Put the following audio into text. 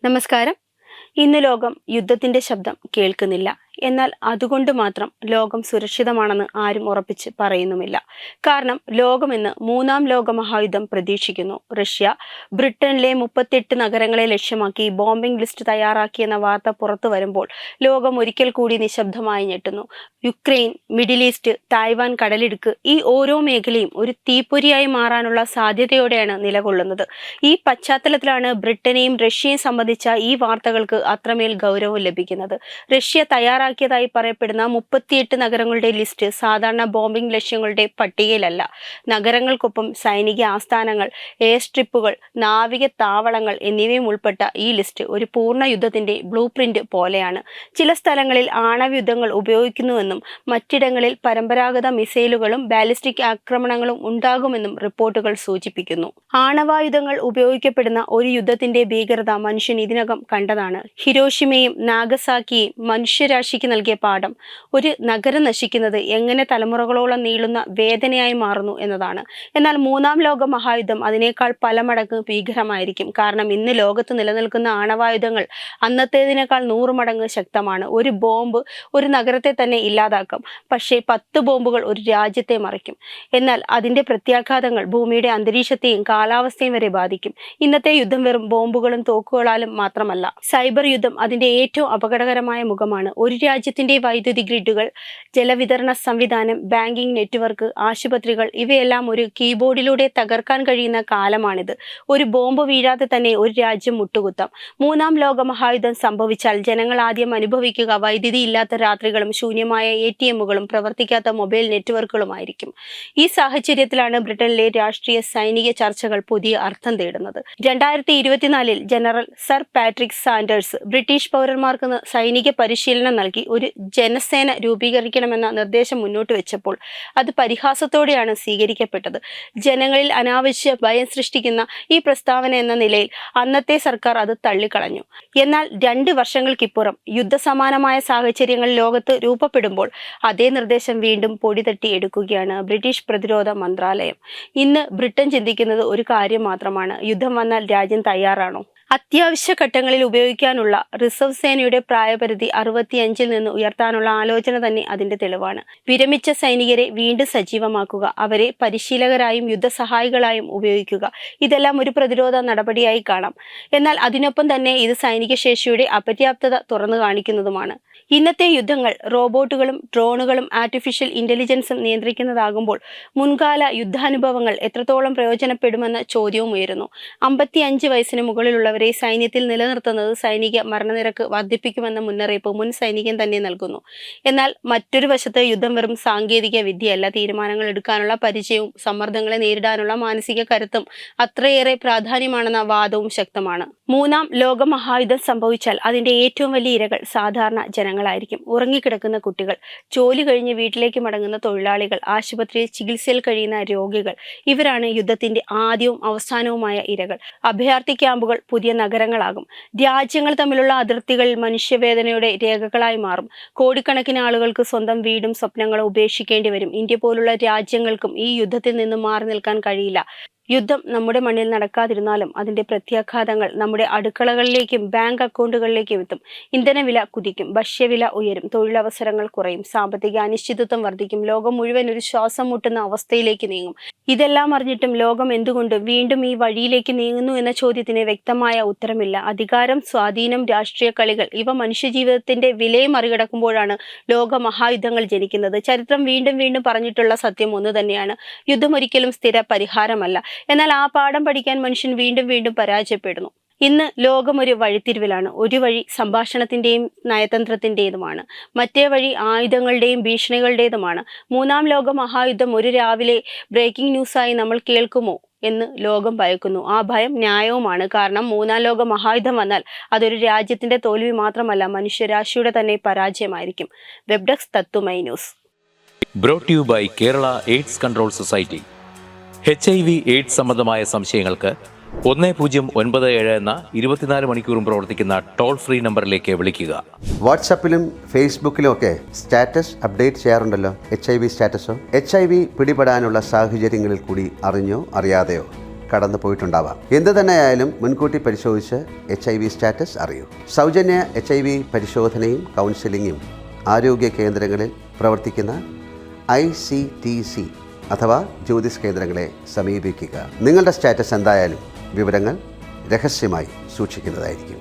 നമസ്കാരം. ഇന്ന് ലോകം യുദ്ധത്തിന്റെ ശബ്ദം കേൾക്കുന്നില്ല. എന്നാൽ അതുകൊണ്ട് മാത്രം ലോകം സുരക്ഷിതമാണെന്ന് ആരും ഉറപ്പിച്ച് പറയുന്നുമില്ല. കാരണം ലോകമെന്ന് മൂന്നാം ലോക മഹായുദ്ധം പ്രതീക്ഷിക്കുന്നു. റഷ്യ ബ്രിട്ടനിലെ 38 നഗരങ്ങളെ ലക്ഷ്യമാക്കി ബോംബിംഗ് ലിസ്റ്റ് തയ്യാറാക്കിയെന്ന വാർത്ത പുറത്തു വരുമ്പോൾ ലോകം ഒരിക്കൽ കൂടി നിശബ്ദമായി ഞെട്ടുന്നു. യുക്രൈൻ, മിഡിൽ ഈസ്റ്റ്, തായ്വാൻ കടലിടുക്ക്, ഈ ഓരോ മേഖലയും ഒരു തീപ്പൊരിയായി മാറാനുള്ള സാധ്യതയോടെയാണ് നിലകൊള്ളുന്നത്. ഈ പശ്ചാത്തലത്തിലാണ് ബ്രിട്ടനെയും റഷ്യയും സംബന്ധിച്ച ഈ വാർത്തകൾക്ക് അത്രമേൽ ഗൗരവം ലഭിക്കുന്നത്. റഷ്യ തയ്യാറാക്കിയതായി പറയപ്പെടുന്ന 38 നഗരങ്ങളുടെ ലിസ്റ്റ് സാധാരണ ബോംബിംഗ് ലക്ഷ്യങ്ങളുടെ പട്ടികയിലല്ല. നഗരങ്ങൾക്കൊപ്പം സൈനിക ആസ്ഥാനങ്ങൾ, എയർ സ്ട്രിപ്പുകൾ, നാവിക താവളങ്ങൾ എന്നിവയും ഉൾപ്പെട്ട ഈ ലിസ്റ്റ് ഒരു പൂർണ്ണ യുദ്ധത്തിന്റെ ബ്ലൂ പ്രിന്റ് പോലെയാണ്. ചില സ്ഥലങ്ങളിൽ ആണവയുദ്ധങ്ങൾ ഉപയോഗിക്കുന്നുവെന്നും മറ്റിടങ്ങളിൽ പരമ്പരാഗത മിസൈലുകളും ബാലിസ്റ്റിക് ആക്രമണങ്ങളും ഉണ്ടാകുമെന്നും റിപ്പോർട്ടുകൾ സൂചിപ്പിക്കുന്നു. ആണവായുധങ്ങൾ ഉപയോഗിക്കപ്പെടുന്ന ഒരു യുദ്ധത്തിന്റെ ഭീകരത മനുഷ്യൻ ഇതിനകം കണ്ടതാണ്. ഹിരോഷിമയും നാഗസാക്കിയും മനുഷ്യരാശിക്ക് നൽകിയ പാഠം. ഒരു നഗരം നശിക്കുന്നത് എങ്ങനെ തലമുറകളോളം നീളുന്ന വേദനയായി മാറുന്നു എന്നതാണ്. എന്നാൽ മൂന്നാം ലോക മഹായുദ്ധം അതിനേക്കാൾ പല മടങ്ങ് ഭീകരമായിരിക്കും. കാരണം ഇന്ന് ലോകത്ത് നിലനിൽക്കുന്ന ആണവായുധങ്ങൾ അന്നത്തേതിനേക്കാൾ 100 മടങ്ങ് ശക്തമാണ്. ഒരു ബോംബ് ഒരു നഗരത്തെ തന്നെ ഇല്ലാതാക്കും. പക്ഷേ 10 ബോംബുകൾ ഒരു രാജ്യത്തെ മറിക്കും. എന്നാൽ അതിന്റെ പ്രത്യാഘാതങ്ങൾ ഭൂമിയുടെ അന്തരീക്ഷത്തെയും കാലാവസ്ഥയും വരെ ബാധിക്കും. ഇന്നത്തെ യുദ്ധം വെറും ബോംബുകളും തോക്കുകളാലും മാത്രമല്ല. സൈബർ യുദ്ധം അതിന്റെ ഏറ്റവും അപകടകരമായ മുഖമാണ്. ഒരു രാജ്യത്തിന്റെ വൈദ്യുതി ഗ്രിഡുകൾ, ജലവിതരണ സംവിധാനം, ബാങ്കിംഗ് നെറ്റ്വർക്ക്, ആശുപത്രികൾ ഇവയെല്ലാം ഒരു കീബോർഡിലൂടെ തകർക്കാൻ കഴിയുന്ന കാലമാണിത്. ഒരു ബോംബ് വീഴാതെ തന്നെ ഒരു രാജ്യം മുട്ടുകുത്താം. മൂന്നാം ലോക മഹായുദ്ധം സംഭവിച്ചാൽ ജനങ്ങൾ ആദ്യം അനുഭവിക്കുക വൈദ്യുതി ഇല്ലാത്ത രാത്രികളും ശൂന്യമായ ATMകളും പ്രവർത്തിക്കാത്ത മൊബൈൽ നെറ്റ്വർക്കുകളുമായിരിക്കും. ഈ സാഹചര്യത്തിലാണ് ബ്രിട്ടനിലെ രാഷ്ട്രീയ സൈനിക ചർച്ചകൾ പുതിയ അർത്ഥം തേടുന്നത്. 2024 general sir Patrick Sanders British പൗരന്മാർക്ക് സൈനിക പരിശീലനം നൽകി ഒരു ജനസേന രൂപീകരിക്കണമെന്ന നിർദ്ദേശം മുന്നോട്ട് വെച്ചപ്പോൾ അത് പരിഹാസത്തോടെയാണ് സ്വീകരിക്കപ്പെട്ടത്. ജനങ്ങളിൽ അനാവശ്യ ഭയം സൃഷ്ടിക്കുന്ന ഈ പ്രസ്താവന എന്ന നിലയിൽ അന്നത്തെ സർക്കാർ അത് തള്ളിക്കളഞ്ഞു. എന്നാൽ 2 വർഷങ്ങൾക്കിപ്പുറം യുദ്ധസമാനമായ സാഹചര്യങ്ങൾ ലോകത്ത് രൂപപ്പെടുമ്പോൾ അതേ നിർദ്ദേശം വീണ്ടും പൊടിതട്ടി എടുക്കുകയാണ് ബ്രിട്ടീഷ് പ്രതിരോധ മന്ത്രാലയം. ഇന്ന് ബ്രിട്ടൻ ചിന്തിക്കുന്നത് ഒരു കാര്യം മാത്രമാണ്: യുദ്ധം വന്നാൽ രാജ്യം തയ്യാറാണോ? അത്യാവശ്യ ഘട്ടങ്ങളിൽ ഉപയോഗിക്കാനുള്ള റിസർവ് സേനയുടെ പ്രായപരിധി 65 നിന്ന് ഉയർത്താനുള്ള ആലോചന തന്നെ അതിന്റെ തെളിവാണ്. വിരമിച്ച സൈനികരെ വീണ്ടും സജീവമാക്കുക, അവരെ പരിശീലകരായും യുദ്ധസഹായികളായും ഉപയോഗിക്കുക, ഇതെല്ലാം ഒരു പ്രതിരോധ നടപടിയായി കാണാം. എന്നാൽ അതിനൊപ്പം തന്നെ ഇത് സൈനിക ശേഷിയുടെ അപര്യാപ്തത തുറന്നു കാണിക്കുന്നതുമാണ്. ഇന്നത്തെ യുദ്ധങ്ങൾ റോബോട്ടുകളും ഡ്രോണുകളും ആർട്ടിഫിഷ്യൽ ഇന്റലിജൻസും നിയന്ത്രിക്കുന്നതാകുമ്പോൾ മുൻകാല യുദ്ധാനുഭവങ്ങൾ എത്രത്തോളം പ്രയോജനപ്പെടുമെന്ന ചോദ്യവും ഉയരുന്നു. 55 വയസ്സിന് മുകളിലുള്ളവരെ സൈന്യത്തിൽ നിലനിർത്തുന്നത് സൈനിക മരണനിരക്ക് വർദ്ധിപ്പിക്കുമെന്ന മുന്നറിയിപ്പ് മുൻ സൈനികൻ തന്നെ നൽകുന്നു. എന്നാൽ മറ്റൊരു വശത്ത് യുദ്ധം വെറും സാങ്കേതിക വിദ്യയല്ല. തീരുമാനങ്ങൾ എടുക്കാനുള്ള പരിചയവും സമ്മർദ്ദങ്ങളെ നേരിടാനുള്ള മാനസിക കരുത്തും അത്രയേറെ പ്രാധാന്യമാണെന്ന വാദവും ശക്തമാണ്. മൂന്നാം ലോക മഹായുദ്ധം സംഭവിച്ചാൽ അതിന്റെ ഏറ്റവും വലിയ ഇരകൾ സാധാരണ ജനങ്ങളായിരിക്കും. ഉറങ്ങിക്കിടക്കുന്ന കുട്ടികൾ, ജോലി കഴിഞ്ഞ് വീട്ടിലേക്ക് മടങ്ങുന്ന തൊഴിലാളികൾ, ആശുപത്രിയിൽ ചികിത്സയിൽ കഴിയുന്ന രോഗികൾ, ഇവരാണ് യുദ്ധത്തിന്റെ ആദ്യവും അവസാനവുമായ ഇരകൾ. അഭയാർത്ഥി ക്യാമ്പുകൾ പുതിയ നഗരങ്ങളാകും. രാജ്യങ്ങൾ തമ്മിലുള്ള അതിർത്തികളിൽ മനുഷ്യവേദനയുടെ രേഖകളായി മാറും. കോടിക്കണക്കിന് ആളുകൾക്ക് സ്വന്തം വീടും സ്വപ്നങ്ങളും ഉപേക്ഷിക്കേണ്ടി വരും. ഇന്ത്യ പോലുള്ള രാജ്യങ്ങൾക്കും ഈ യുദ്ധത്തിൽ നിന്നും മാറി നിൽക്കാൻ കഴിയില്ല. യുദ്ധം നമ്മുടെ മണ്ണിൽ നടക്കാതിരുന്നാലും അതിന്റെ പ്രത്യാഘാതങ്ങൾ നമ്മുടെ അടുക്കളകളിലേക്കും ബാങ്ക് അക്കൗണ്ടുകളിലേക്കും എത്തും. ഇന്ധനവില കുതിക്കും, ഭക്ഷ്യവില ഉയരും, തൊഴിലവസരങ്ങൾ കുറയും, സാമ്പത്തിക അനിശ്ചിതത്വം വർദ്ധിക്കും, ലോകം മുഴുവൻ ഒരു ശ്വാസം മുട്ടുന്ന അവസ്ഥയിലേക്ക് നീങ്ങും. ഇതെല്ലാം അറിഞ്ഞിട്ടും ലോകം എന്തുകൊണ്ട് വീണ്ടും ഈ വഴിയിലേക്ക് നീങ്ങുന്നു എന്ന ചോദ്യത്തിന് വ്യക്തമായ ഉത്തരമില്ല. അധികാരം, സ്വാധീനം, രാഷ്ട്രീയ കളികൾ ഇവ മനുഷ്യജീവിതത്തിന്റെ വിലയെ മറികടക്കുമ്പോഴാണ് ലോക മഹായുദ്ധങ്ങൾ ജനിക്കുന്നത്. ചരിത്രം വീണ്ടും വീണ്ടും പറഞ്ഞിട്ടുള്ള സത്യം ഒന്ന് തന്നെയാണ്: യുദ്ധം ഒരിക്കലും സ്ഥിര പരിഹാരമല്ല. എന്നാൽ ആ പാഠം പഠിക്കാൻ മനുഷ്യൻ വീണ്ടും വീണ്ടും പരാജയപ്പെടുന്നു. ഇന്ന് ലോകം ഒരു വഴിത്തിരിവിലാണ്. ഒരു വഴി സംഭാഷണത്തിന്റെയും നയതന്ത്രത്തിൻ്റെതുമാണ്, മറ്റേ വഴി ആയുധങ്ങളുടെയും ഭീഷണികളുടേതുമാണ്. മൂന്നാം ലോക മഹായുദ്ധം ഒരു രാവിലെ ബ്രേക്കിംഗ് ന്യൂസായി നമ്മൾ കേൾക്കുമോ എന്ന് ലോകം ഭയക്കുന്നു. ആ ഭയം ന്യായവുമാണ്. കാരണം മൂന്നാം ലോക മഹായുദ്ധം വന്നാൽ അതൊരു രാജ്യത്തിന്റെ തോൽവി മാത്രമല്ല, മനുഷ്യരാശിയുടെ തന്നെ പരാജയമായിരിക്കും. വെബ് ഡെസ്ക് തത്തുമൈ news. Brought you by Kerala AIDS control society. HIV/AIDS സംബന്ധമായ സംശയങ്ങൾക്ക് 1097 എന്ന 24 മണിക്കൂറും പ്രവർത്തിക്കുന്ന ടോൾ ഫ്രീ നമ്പറിലേക്ക് വിളിക്കുക. വാട്സാപ്പിലും ഫേസ്ബുക്കിലും ഒക്കെ സ്റ്റാറ്റസ് അപ്ഡേറ്റ് ചെയ്യാറുണ്ടല്ലോ. HIV സ്റ്റാറ്റസോ HIV പിടിപെടാനുള്ള സാഹചര്യങ്ങളിൽ കൂടി അറിഞ്ഞോ അറിയാതെയോ കടന്നു പോയിട്ടുണ്ടാവാം. എന്ത് തന്നെയായാലും മുൻകൂട്ടി പരിശോധിച്ച് HIV സ്റ്റാറ്റസ് അറിയൂ. സൗജന്യ HIV പരിശോധനയും കൗൺസിലിങ്ങും ആരോഗ്യ കേന്ദ്രങ്ങളിൽ പ്രവർത്തിക്കുന്ന ICTC അഥവാ ജ്യോതിസ് കേന്ദ്രങ്ങളെ സമീപിക്കുക. നിങ്ങളുടെ സ്റ്റാറ്റസ് എന്തായാലും വിവരങ്ങൾ രഹസ്യമായി സൂക്ഷിക്കുന്നതായിരിക്കും.